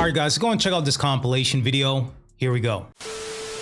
All right, guys, go and check out this compilation video. Here we go.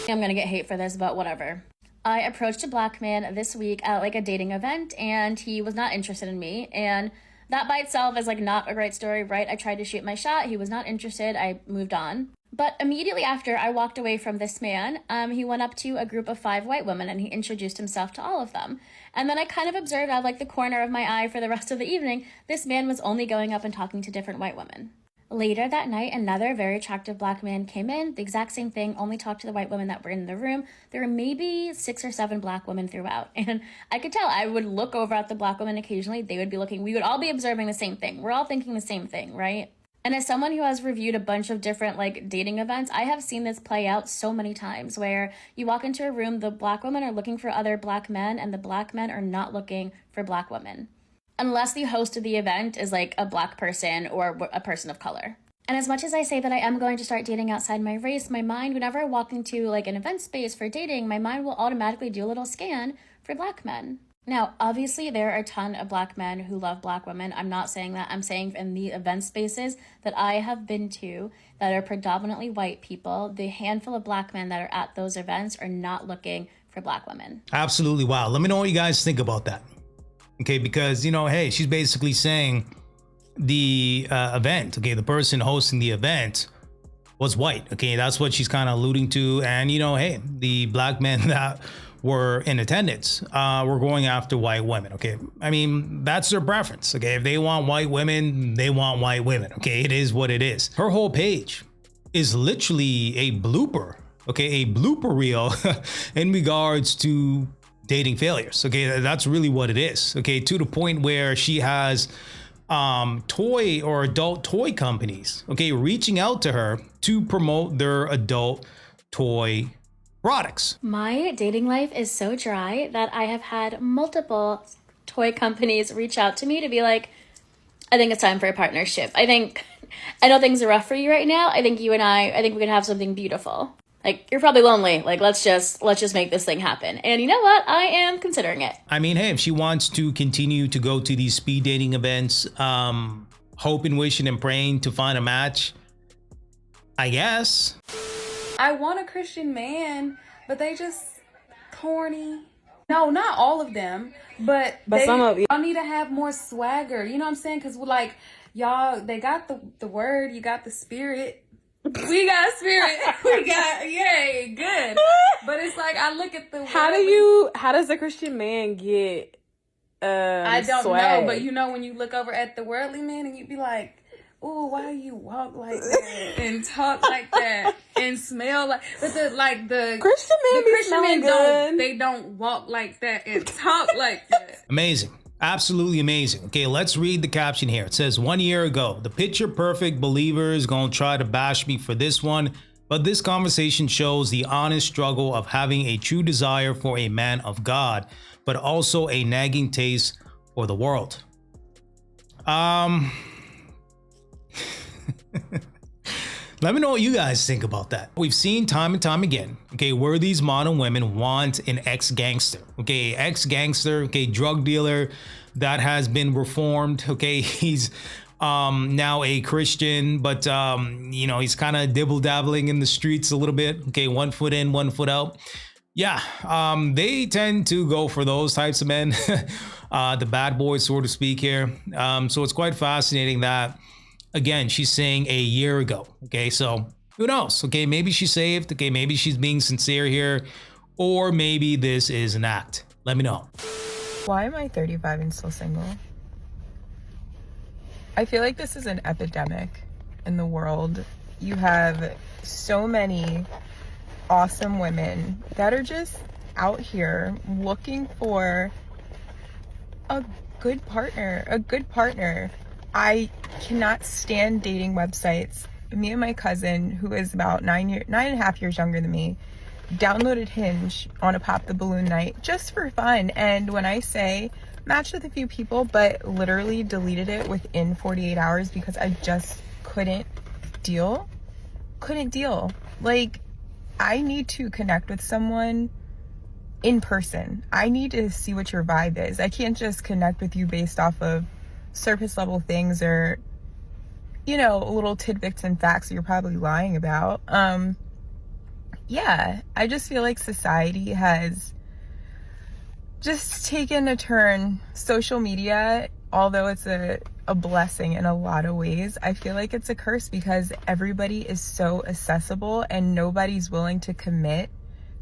I'm gonna get hate for this, but whatever. I approached a black man this week at like a dating event, and he was not interested in me. And that by itself is like not a great story, right? I tried to shoot my shot. He was not interested. I moved on. But immediately after I walked away from this man, he went up to a group of 5 white women and he introduced himself to all of them. And then I kind of observed out of like the corner of my eye for the rest of the evening, this man was only going up and talking to different white women. Later that night, another very attractive black man came in, the exact same thing, only talked to the white women that were in the room. There were maybe 6 or 7 black women throughout. And I could tell, I would look over at the black women occasionally, they would be looking, we would all be observing the same thing. We're all thinking the same thing, right? And as someone who has reviewed a bunch of different like dating events, I have seen this play out so many times where you walk into a room, the black women are looking for other black men and the black men are not looking for black women. Unless the host of the event is like a black person or a person of color. And as much as I say that I am going to start dating outside my race, my mind, whenever I walk into like an event space for dating, my mind will automatically do a little scan for black men. Now, obviously, there are a ton of black men who love black women. I'm not saying that. I'm saying in the event spaces that I have been to that are predominantly white people, the handful of black men that are at those events are not looking for black women. Absolutely. Wow. Let me know what you guys think about that. Okay, because, you know, hey, she's basically saying the event, okay, the person hosting the event was white. Okay, that's what she's kind of alluding to. And, you know, hey, the black men that were in attendance were going after white women. Okay, I mean, that's their preference. Okay, if they want white women, they want white women. Okay, it is what it is. Her whole page is literally a blooper. Okay, a blooper reel in regards to dating failures. Okay, that's really what it is. Okay, to the point where she has toy or adult toy companies, okay, reaching out to her to promote their adult toy products. My dating life is so dry that I have had multiple toy companies reach out to me to be like, I think it's time for a partnership. I know things are rough for you right now. I think you and I think we could have something beautiful. Like, you're probably lonely. Like, let's just make this thing happen. And you know what? I am considering it. I mean, hey, if she wants to continue to go to these speed dating events, hoping, wishing, and praying to find a match, I guess. I want a Christian man, but they just corny. No, not all of them, but some of you. Y'all need to have more swagger. You know what I'm saying? Because like y'all, they got the word, you got the spirit. We got spirit. We got yay, good. But it's like I look at the how does a Christian man get I don't swag? know, but you know when you look over at the worldly man and you be like, oh, why do you walk like that and talk like that and smell like? But the Christian men they don't walk like that and talk like that. Amazing. Absolutely amazing. Okay, let's read the caption here. It says, 1 year ago, the picture perfect believer is going to try to bash me for this one, but this conversation shows the honest struggle of having a true desire for a man of God, but also a nagging taste for the world. Let me know what you guys think about that. We've seen time and time again, okay, where these modern women want an ex-gangster, okay, ex-gangster, okay, drug dealer that has been reformed, okay, he's now a Christian, but you know, he's kind of dibble-dabbling in the streets a little bit, okay, 1 foot in, 1 foot out. Yeah, they tend to go for those types of men, the bad boys, so to speak here. So it's quite fascinating that, again, she's saying a year ago. Okay, so who knows? Okay, maybe she's saved. Okay, maybe she's being sincere here, or maybe this is an act. Let me know. Why am I 35 and still single? I feel like this is an epidemic in the world. You have so many awesome women that are just out here looking for a good partner. I cannot stand dating websites. Me and my cousin, who is about 9.5 years younger than me, downloaded Hinge on a pop the balloon night just for fun. And when I say matched with a few people, but literally deleted it within 48 hours because I just couldn't deal. Like, I need to connect with someone in person. I need to see what your vibe is. I can't just connect with you based off of surface level things or little tidbits and facts you're probably lying about. Yeah, I just feel like society has just taken a turn. Social media, although it's a blessing in a lot of ways, I feel like it's a curse because everybody is so accessible and nobody's willing to commit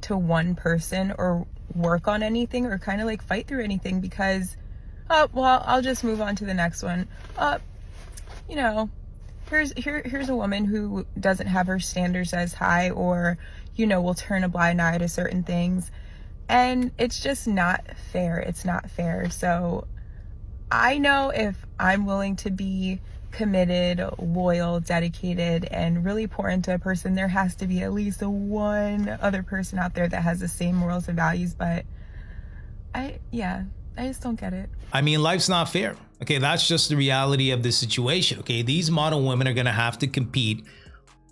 to one person or work on anything or kind of like fight through anything because, well, I'll just move on to the next one. Here's a woman who doesn't have her standards as high or, will turn a blind eye to certain things. And it's just not fair. It's not fair. So I know if I'm willing to be committed, loyal, dedicated, and really pour into a person, there has to be at least one other person out there that has the same morals and values. But I just don't get it. I mean, life's not fair. Okay, that's just the reality of the situation. Okay, these model women are gonna have to compete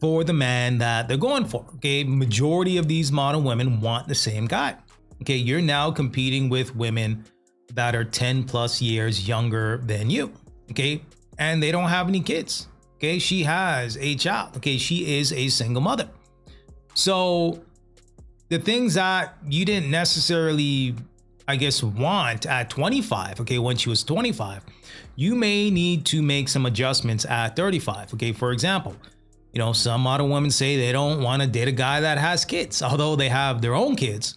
for the man that they're going for. Okay, majority of these model women want the same guy. Okay, you're now competing with women that are 10 plus years younger than you. Okay, and they don't have any kids. Okay, she has a child. Okay, she is a single mother. So the things that you didn't necessarily, I guess, want at 25, okay, when she was 25, you may need to make some adjustments at 35. Okay, for example, some model women say they don't want to date a guy that has kids, although they have their own kids.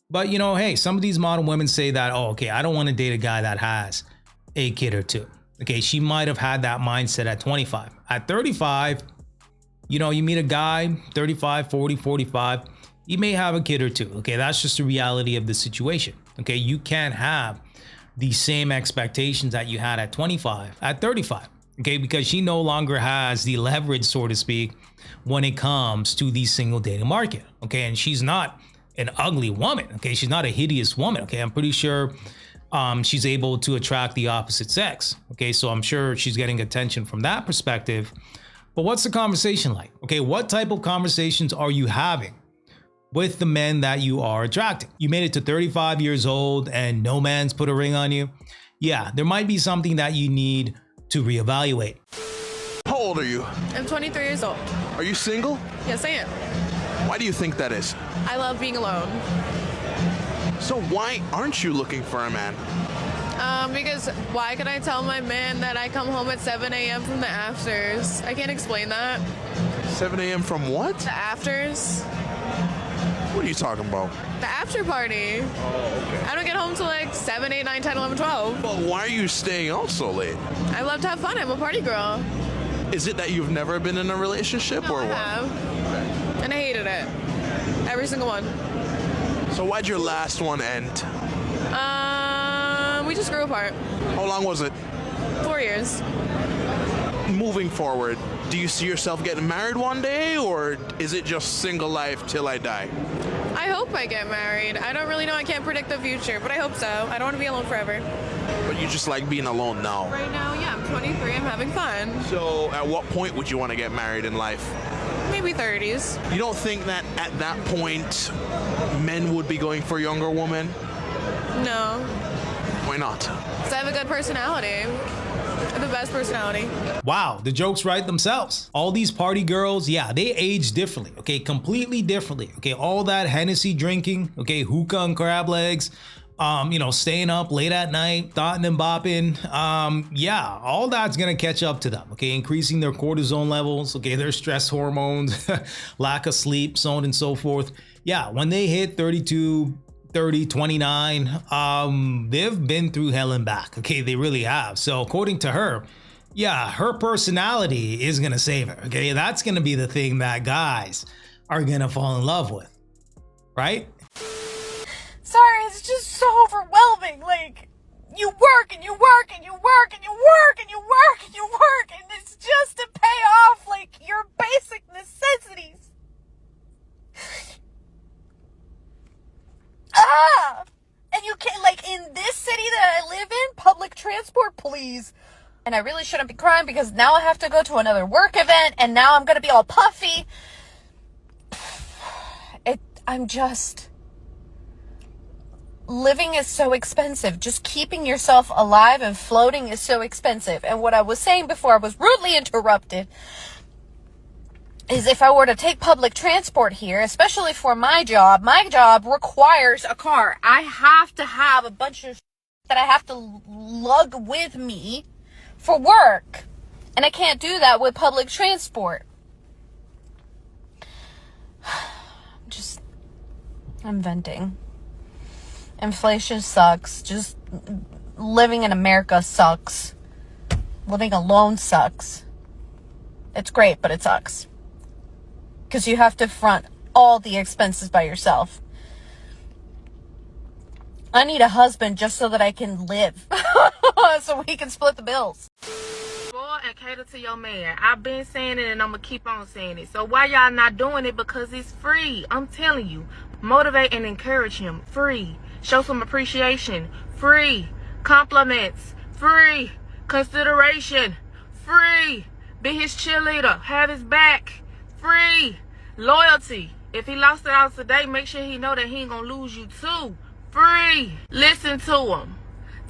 But, hey, some of these model women say that, oh, okay, I don't want to date a guy that has a kid or two. Okay, she might have had that mindset at 25. At 35, you meet a guy, 35, 40, 45, you may have a kid or two. Okay, that's just the reality of the situation. Okay, you can't have the same expectations that you had at 25, at 35. Okay, because she no longer has the leverage, so to speak, when it comes to the single dating market. Okay, and she's not an ugly woman. Okay, she's not a hideous woman. Okay, I'm pretty sure she's able to attract the opposite sex. Okay, so I'm sure she's getting attention from that perspective. But what's the conversation like? Okay, what type of conversations are you having with the men that you are attracting? You made it to 35 years old and no man's put a ring on you. Yeah, there might be something that you need to reevaluate. How old are you? I'm 23 years old. Are you single? Yes, I am. Why do you think that is? I love being alone. So why aren't you looking for a man? Because why can I tell my man that I come home at 7 a.m. from the afters? I can't explain that. 7 a.m. from what? The afters. What are you talking about? The after party. Oh, okay. I don't get home till like 7, 8, 9, 10, 11, 12. But why are you staying out so late? I love to have fun. I'm a party girl. Is it that you've never been in a relationship No, or I what? have. And I hated it. Every single one. So why'd your last one end? We just grew apart. How long was it? 4 years. Moving forward, do you see yourself getting married one day, or is it just single life till I die? I hope I get married. I don't really know. I can't predict the future, but I hope so. I don't want to be alone forever. But you just like being alone now? Right now, yeah, I'm 23. I'm having fun. So at what point would you want to get married in life? Maybe 30s. You don't think that at that point men would be going for younger women? No. Why not? Because I have a good personality. I have the best personality. Wow, the jokes write themselves. All these party girls, yeah, they age differently, okay, completely differently. Okay, all that Hennessy drinking, okay, hookah and crab legs, staying up late at night, thotting and bopping, yeah, all that's gonna catch up to them, okay, increasing their cortisol levels, okay, their stress hormones, lack of sleep, so on and so forth. Yeah, when they hit 32, 30, 29, they've been through hell and back. Okay, they really have. So according to her, yeah, her personality is gonna save her. Okay, that's gonna be the thing that guys are gonna fall in love with, right? Sorry, it's just so overwhelming. Like, you work and you work and you work and you work and you work and you work, and it's just to pay off like your basic necessities. And you can't, like, in this city that I live in, public transport, please. And I really shouldn't be crying because now I have to go to another work event and now I'm gonna be all puffy. I'm just, living is so expensive. Just keeping yourself alive and floating is so expensive. And what I was saying before I was rudely interrupted is if I were to take public transport here, especially for my job requires a car. I have to have a bunch of that I have to lug with me for work. And I can't do that with public transport. I'm venting. Inflation sucks. Just living in America sucks. Living alone sucks. It's great, but it sucks. Because you have to front all the expenses by yourself. I need a husband just so that I can live. So we can split the bills. Boy, and cater to your man. I've been saying it and I'm going to keep on saying it. So why y'all not doing it? Because it's free. I'm telling you. Motivate and encourage him. Free. Show some appreciation. Free. Compliments. Free. Consideration. Free. Be his cheerleader. Have his back. Free. Loyalty. If he lost it out today, make sure he know that he ain't going to lose you too. Free. Listen to him.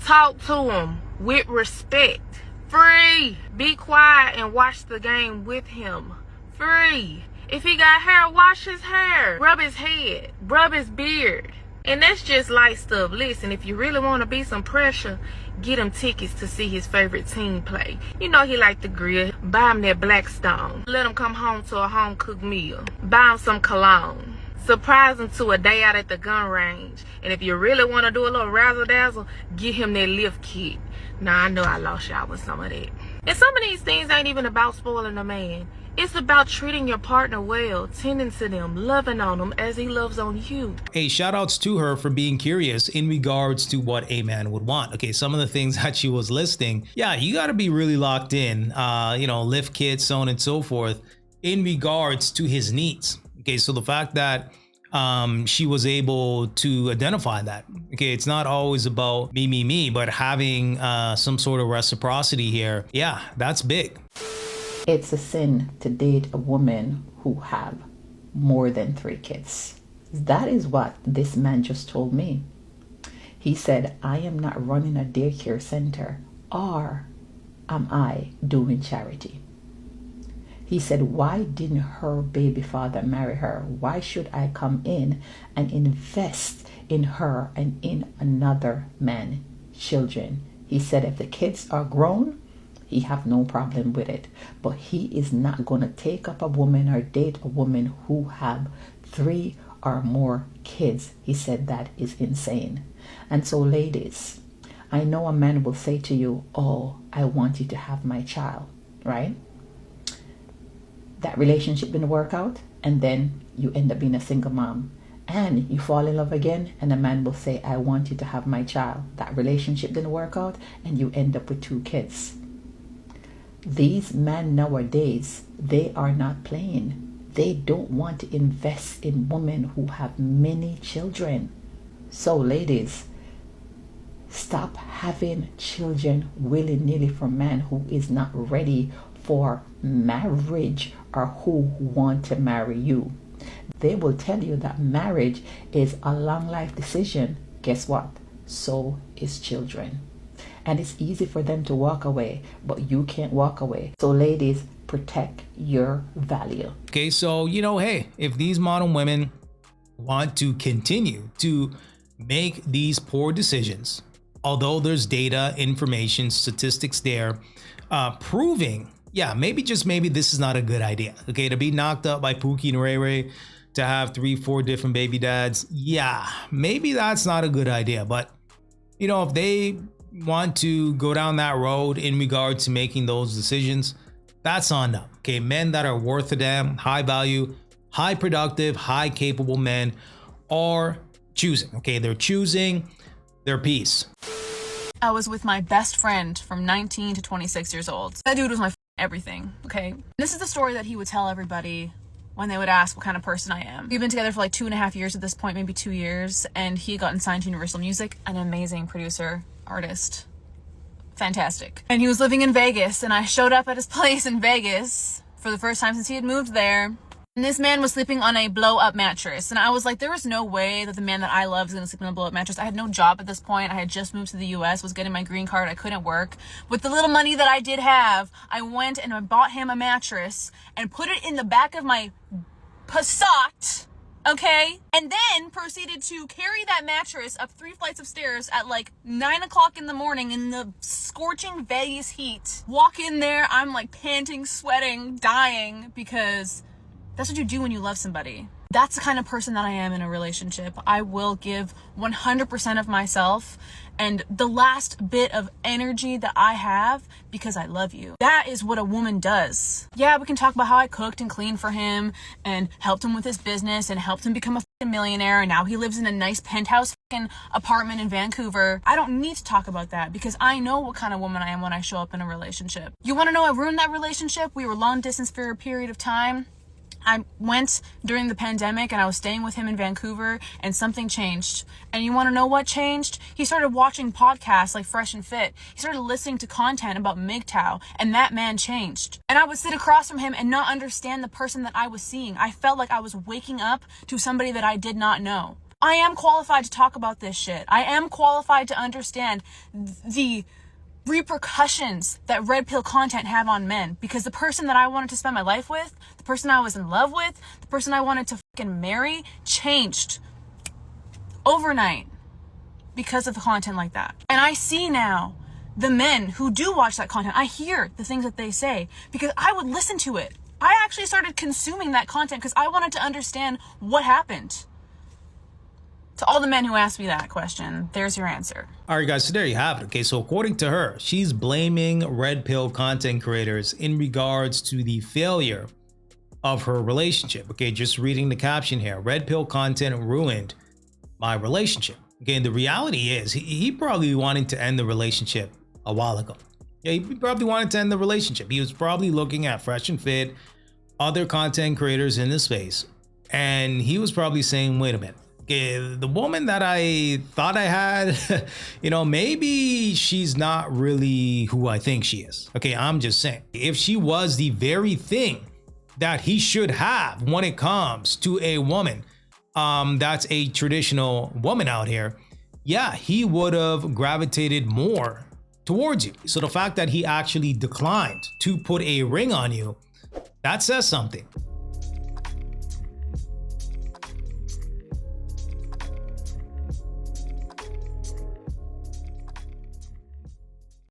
Talk to him with respect. Free. Be quiet and watch the game with him. Free. If he got hair, wash his hair. Rub his head. Rub his beard. And that's just light stuff. Listen, if you really want to be some pressure, get him tickets to see his favorite team play. You know he like the grill. Buy him that Blackstone. Let him come home to a home-cooked meal. Buy him some cologne. Surprise him to a day out at the gun range. And if you really want to do a little razzle-dazzle, get him that lift kit. Now, I know I lost y'all with some of that. And some of these things ain't even about spoiling a man. It's about treating your partner well, tending to them, loving on them as he loves on you. Hey, shout outs to her for being curious in regards to what a man would want. Okay, some of the things that she was listing. Yeah, you got to be really locked in, lift kits, so on and so forth, in regards to his needs. Okay, so the fact that she was able to identify that. Okay, it's not always about me, but having some sort of reciprocity here. Yeah, that's big. It's a sin to date a woman who have more than 3 kids. That is what this man just told me. He said, I am not running a daycare center, or am I doing charity? He said, why didn't her baby father marry her? Why should I come in and invest in her and in another man's children? He said, if the kids are grown, he have no problem with it. But he is not going to take up a woman or date a woman who have 3 or more kids. He said that is insane. And so ladies, I know a man will say to you, oh, I want you to have my child, right? That relationship didn't work out, and then you end up being a single mom. And you fall in love again, and a man will say, I want you to have my child. That relationship didn't work out, and you end up with 2 kids. These men nowadays, they are not playing. They don't want to invest in women who have many children. So ladies, stop having children willy-nilly from men who is not ready for marriage or who want to marry you. They will tell you that marriage is a long life decision. Guess what? So is children. And it's easy for them to walk away, but you can't walk away. So ladies, protect your value. Okay, so, hey, if these modern women want to continue to make these poor decisions, although there's data, information, statistics there proving, maybe this is not a good idea. Okay, to be knocked up by Pookie and Ray Ray, to have 3-4 different baby dads, maybe that's not a good idea. But, if they want to go down that road in regard to making those decisions, that's on them. Okay, men that are worth a damn, high value, high productive, high capable men are choosing. Okay, they're choosing their peace. I was with my best friend from 19 to 26 years old. That dude was my everything, okay? This is the story that he would tell everybody when they would ask what kind of person I am. We've been together for like 2.5 years at this point, maybe 2 years, and he had gotten signed to Universal Music, an amazing producer, artist, fantastic. And he was living in Vegas, and I showed up at his place in Vegas for the first time since he had moved there. And this man was sleeping on a blow-up mattress. And I was like, there was no way that the man that I love is going to sleep on a blow-up mattress. I had no job at this point. I had just moved to the US, was getting my green card. I couldn't work. With the little money that I did have, I went and I bought him a mattress and put it in the back of my Passat, okay? And then proceeded to carry that mattress up 3 flights of stairs at like 9 o'clock in the morning in the scorching Vegas heat. Walk in there, I'm like panting, sweating, dying, because that's what you do when you love somebody. That's the kind of person that I am in a relationship. I will give 100% of myself and the last bit of energy that I have because I love you. That is what a woman does. Yeah, we can talk about how I cooked and cleaned for him and helped him with his business and helped him become a fucking millionaire, and now he lives in a nice penthouse fucking apartment in Vancouver. I don't need to talk about that because I know what kind of woman I am when I show up in a relationship. You want to know I ruined that relationship? We were long distance for a period of time. I went during the pandemic and I was staying with him in Vancouver, and something changed. And you want to know what changed? He started watching podcasts like Fresh and Fit. He started listening to content about MGTOW, and that man changed. And I would sit across from him and not understand the person that I was seeing. I felt like I was waking up to somebody that I did not know. I am qualified to talk about this shit. I am qualified to understand the repercussions that red pill content have on men, because the person that I wanted to spend my life with, the person I was in love with, the person I wanted to fucking marry changed overnight because of the content like that. And I see now the men who do watch that content, I hear the things that they say because I would listen to it. I actually started consuming that content because I wanted to understand what happened. To all the men who asked me that question, there's your answer. All right, guys, so there you have it. Okay, so according to her, she's blaming red pill content creators in regards to the failure of her relationship. Okay, just reading the caption here. Red pill content ruined my relationship. Okay, and the reality is he probably wanted to end the relationship a while ago. Yeah, he probably wanted to end the relationship. He was probably looking at Fresh and Fit, other content creators in the space, and he was probably saying, wait a minute. The woman that I thought I had, you know, maybe she's not really who I think she is. Okay, I'm just saying, if she was the very thing that he should have when it comes to a woman, that's a traditional woman out here, yeah, he would have gravitated more towards you. So the fact that he actually declined to put a ring on you, that says something.